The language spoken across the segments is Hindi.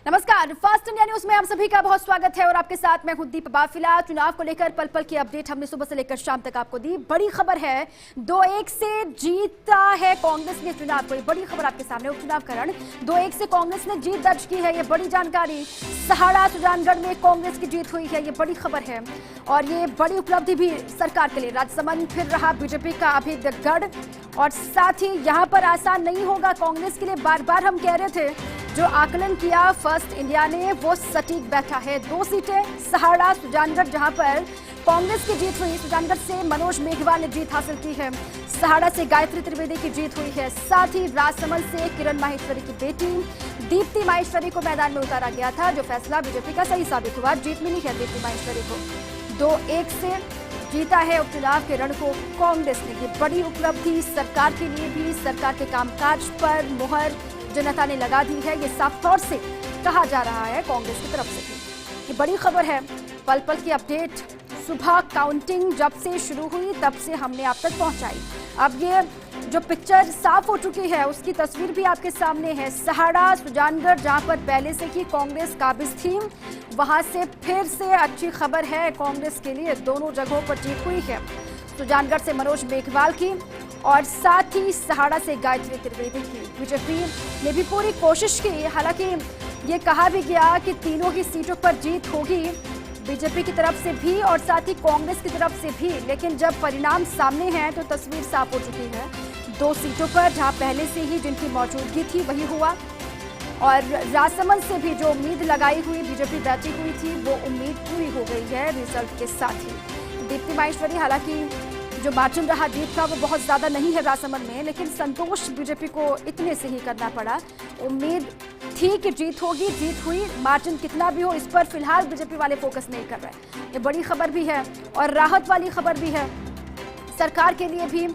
नमस्कार, फास्ट इंडिया न्यूज में आप सभी का बहुत स्वागत है और आपके साथ मैं हूं दीप बाफिला। चुनाव को लेकर पल पल की अपडेट हमने सुबह से लेकर शाम तक आपको दी। बड़ी खबर है, 2-1 से जीता है कांग्रेस ने चुनाव को। बड़ी खबर आपके सामने, उपचुनाव का रण 2-1 से कांग्रेस ने जीत दर्ज की है। ये बड़ी जानकारी, सहाड़ा सुजानगढ़ में कांग्रेस की जीत हुई है, ये बड़ी खबर है और ये बड़ी उपलब्धि भी सरकार के लिए। राजसमंद फिर रहा बीजेपी का अभेद्य गढ़ और साथ ही यहाँ पर आसान नहीं होगा कांग्रेस के लिए। बार बार हम कह रहे थे, जो आकलन किया फर्स्ट इंडिया ने वो सटीक बैठा है। 2 सीटें सहाड़ा सुजानगढ़ जहां पर कांग्रेस की जीत हुई। सुजानगढ़ से मनोज मेघवाल ने जीत हासिल की है, सहाड़ा से गायत्री त्रिवेदी की जीत हुई है। साथ ही राजसमंद से किरण माहेश्वरी की बेटी दीप्ति माहेश्वरी को मैदान में उतारा गया था, जो फैसला बीजेपी का सही साबित हुआ। जीत मिली है दीप्ति माहेश्वरी को। 2-1 से जीता है उपचुनाव के रण को कांग्रेस ने। ये बड़ी उपलब्धि सरकार के लिए भी, सरकार के कामकाज पर मुहर जनता ने लगा दी है, ये साफ तौर से कहा जा रहा है कांग्रेस की तरफ से भी। ये बड़ी खबर है, पल पल की अपडेट सुबह काउंटिंग जब से शुरू हुई तब से हमने आप तक पहुंचाई। अब ये जो पिक्चर साफ हो चुकी है उसकी तस्वीर भी आपके सामने है। सहाड़ा सुजानगढ़ जहां पर पहले से ही कांग्रेस काबिज थी, वहां से फिर से अच्छी खबर है कांग्रेस के लिए। दोनों जगहों पर जीत हुई है, सुजानगढ़ से मनोज मेघवाल की और साथ ही सहाड़ा से गायत्री त्रिवेदी की। बीजेपी ने भी पूरी कोशिश की, हालांकि ये कहा भी गया कि तीनों ही सीटों पर जीत होगी, बीजेपी की तरफ से भी और साथ ही कांग्रेस की तरफ से भी। लेकिन जब परिणाम सामने हैं तो तस्वीर साफ हो चुकी है। 2 सीटों पर जहां पहले से ही जिनकी मौजूदगी थी वही हुआ और राजसमंद से भी जो उम्मीद लगाई हुई बीजेपी बैठी हुई थी वो उम्मीद पूरी हो गई है रिजल्ट के साथ ही। दीप्ति माहेश्वरी, हालांकि जो मार्जिन रहा जीत का वो बहुत ज्यादा नहीं है राजसमंद में, लेकिन संतोष बीजेपी को इतने से ही करना पड़ा। उम्मीद थी कि जीत होगी, जीत हुई। मार्जिन कितना भी हो इस पर फिलहाल बीजेपी वाले फोकस नहीं कर रहे। ये बड़ी खबर भी है और राहत वाली खबर भी है सरकार के लिए भी,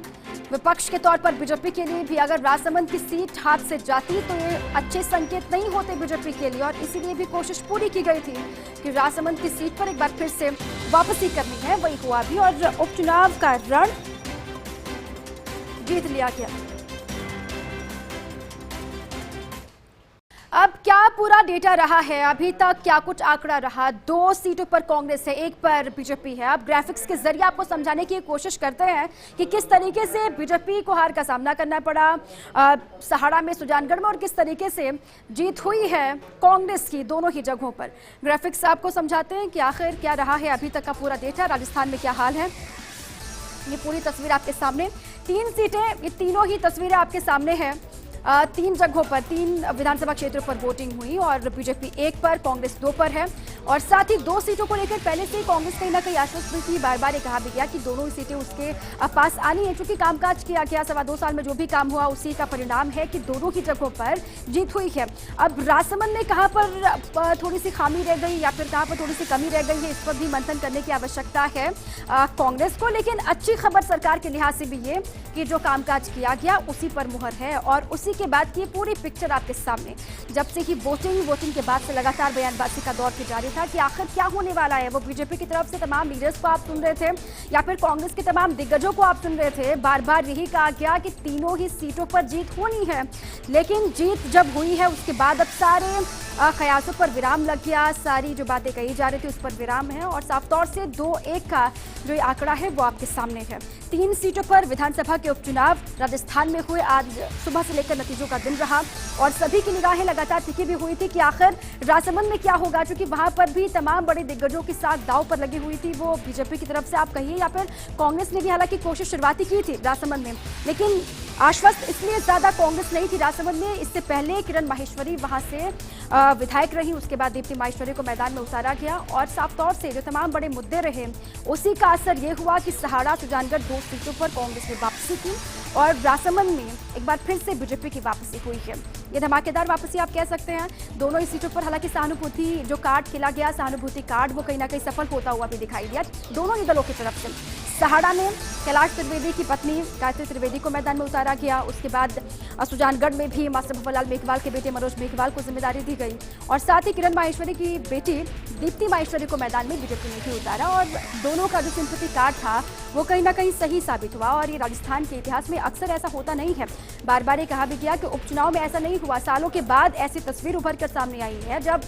विपक्ष के तौर पर बीजेपी के लिए भी। अगर राजसमंद की सीट हाथ से जाती तो ये अच्छे संकेत नहीं होते बीजेपी के लिए और इसीलिए भी कोशिश पूरी की गई थी कि राजसमंद की सीट पर एक बार फिर से वापसी करनी है। वही हुआ भी और उपचुनाव का रण जीत लिया गया। अब क्या पूरा डेटा रहा है, अभी तक क्या कुछ आंकड़ा रहा। 2 सीटों पर कांग्रेस है, 1 पर बीजेपी है। अब ग्राफिक्स के जरिए आपको समझाने की कोशिश करते हैं कि किस तरीके से बीजेपी को हार का सामना करना पड़ा सहाड़ा में, सुजानगढ़ में, और किस तरीके से जीत हुई है कांग्रेस की दोनों ही जगहों पर। ग्राफिक्स आपको समझाते हैं कि आखिर क्या रहा है अभी तक का पूरा डेटा, राजस्थान में क्या हाल है। ये पूरी तस्वीर आपके सामने, 3 सीटें, ये तीनों ही तस्वीरें आपके सामने हैं। 3 जगहों पर, 3 विधानसभा क्षेत्रों पर वोटिंग हुई और बीजेपी 1 पर, कांग्रेस 2 पर है। और साथ ही 2 सीटों को लेकर पहले से ही कांग्रेस कहीं ना कहीं आश्वस्त भी थी। बार बार ये कहा भी गया कि दोनों ही सीटें उसके पास आनी है, क्योंकि कामकाज किया गया 2.25 साल में जो भी काम हुआ उसी का परिणाम है कि दोनों ही जगहों पर जीत हुई है। अब राजसमंद में कहां पर थोड़ी सी खामी रह गई या फिर कहां पर थोड़ी सी कमी रह गई है, इस पर भी मंथन करने की आवश्यकता है कांग्रेस को। लेकिन अच्छी खबर सरकार के लिहाज से भी ये कि जो कामकाज किया गया उसी पर मुहर है और उसी के बाद की पूरी पिक्चर आपके सामने। जब से ही वोटिंग के बाद से लगातार बयानबाजी का दौर जारी था कि आखिर क्या होने वाला है। वो बीजेपी की तरफ से तमाम लीडर्स को आप सुन रहे थे या फिर कांग्रेस के तमाम दिग्गजों को आप सुन रहे थे, बार बार यही कहा गया कि तीनों ही सीटों पर जीत होनी है। लेकिन जीत जब हुई है उसके बाद अब सारे कयासों पर विराम लग गया, सारी जो बातें कही जा रही थी उस पर विराम है और साफ तौर से 2-1 का जो आंकड़ा है वो आपके सामने है। 3 सीटों पर विधानसभा के उपचुनाव राजस्थान में हुए। आज सुबह से लेकर नतीजों का दिन रहा और सभी की निगाहें लगातार टिकी भी हुई थी कि आखिर राजसमंद में क्या होगा, क्योंकि वहां पर भी तमाम बड़े दिग्गजों के साथ दांव पर लगी हुई थी। वो बीजेपी की तरफ से आप कहिए या फिर कांग्रेस ने भी हालांकि कोशिश शुरुआती की थी राजसमंद में, लेकिन आश्वस्त इसलिए ज्यादा कांग्रेस नहीं थी राजसमंद में। इससे पहले किरण माहेश्वरी वहां से विधायक रही, उसके बाद दीप्ति माहेश्वरी को मैदान में उतारा गया और साफ तौर से जो तमाम बड़े मुद्दे रहे उसी का असर ये हुआ कि सहाड़ा सुजानगढ़ 2 सीटों पर कांग्रेस ने वापसी की और राजसमंद में एक बार फिर से बीजेपी की वापसी हुई है। ये धमाकेदार वापसी आप कह सकते हैं। दोनों ही सीटों पर हालांकि सहानुभूति जो कार्ड खेला गया, सहानुभूति कार्ड वो कहीं ना कहीं सफल होता हुआ भी दिखाई दिया दोनों ही दलों की तरफ से। सहाड़ा में कैलाश त्रिवेदी की पत्नी गायत्री त्रिवेदी को मैदान में उतारा गया। उसके बाद सुजानगढ़ में भी मास्टर भंवरलाल मेघवाल के बेटे मनोज मेघवाल को जिम्मेदारी दी गई और साथ ही किरण माहेश्वरी की बेटी दीप्ति माहेश्वरी को मैदान में बीजेपी ने भी उतारा और दोनों का जो सिंपैथी कार्ड था वो कहीं ना कहीं सही साबित हुआ। और ये राजस्थान के इतिहास में अक्सर ऐसा होता नहीं है। बार बार ये कहा भी गया कि उपचुनाव में ऐसा नहीं हुआ। सालों के बाद ऐसी तस्वीर उभर कर सामने आई है जब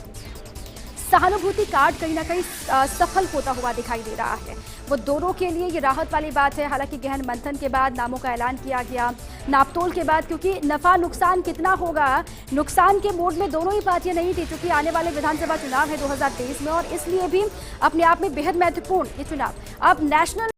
सहानुभूति कार्ड कहीं ना कहीं सफल होता हुआ दिखाई दे रहा है। वो दोनों के लिए ये राहत वाली बात है। हालांकि गहन मंथन के बाद नामों का ऐलान किया गया, नापतोल के बाद, क्योंकि नफा नुकसान कितना होगा, नुकसान के मोड में दोनों ही पार्टियां नहीं थी, क्योंकि आने वाले विधानसभा चुनाव है 2023 में और इसलिए भी अपने आप में बेहद महत्वपूर्ण ये चुनाव अब नेशनल